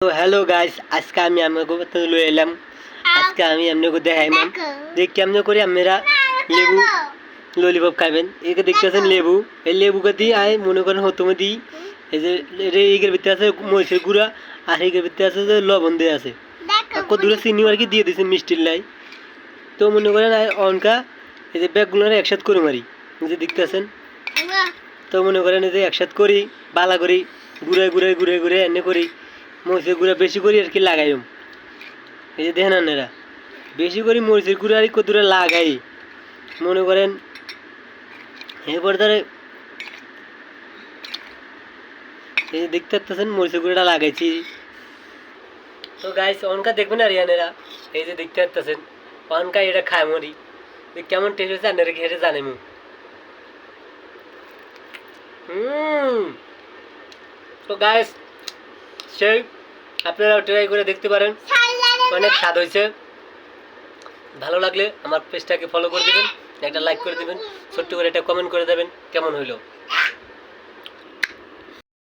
তো hello guys, আজকে আমি আপনাকে লয়ে এলাম। আজকে আমি আপনাকে দেখাইলাম যে কেমনে করে আপনারা লেবু ললিপপ খাবেন। একে দেখতেছেন লেবু, এই লেবুকে দিয়ে আয় মনে করেন হতমে দিই। এই যে এগের ভিতরে আছে মরিচের গুঁড়া, আর এগের ভিতরে আছে যে লবণ দিয়ে আছে, কত দূরে চিনি আর কি দিয়ে দিয়েছেন মিষ্টির লাই। তো মনে করেন অনকা এই যে ব্যাগগুলো একসাথে করে মারি, যে দেখতেছেন। তো মনে করেন এই যে একসাথে করি, বালা করি, ঘুরে ঘুরে ঘুরে ঘুরে এনে করি, মরিচের গুঁড়া বেশি করি আর কি লাগাইম। এই যে দেখেন আপনারা বেশি করে মরিচের গুঁড়া আর কত দূরে লাগাই মনে করেন। এরপর ধরে এই যে দেখতে পাচ্ছেন মরিচের গুঁড়াটা লাগাইছি। তো গাইস অনকা দেখবেন আর ইয়ানেরা এই যে দেখতে পাচ্ছেন অনকা এটা খায় মরি, যে কেমন টেস্ট হয়েছে আপনারা ঘেরে জানেন। তো গাইস সেই আপনারা ট্রাই করে দেখতে পারেন, অনেক স্বাদ হয়েছে। ভালো লাগলে আমার পেজটাকে ফলো করে দেবেন, একটা লাইক করে দেবেন, ছোট্ট করে একটা কমেন্ট করে দেবেন কেমন হইলো।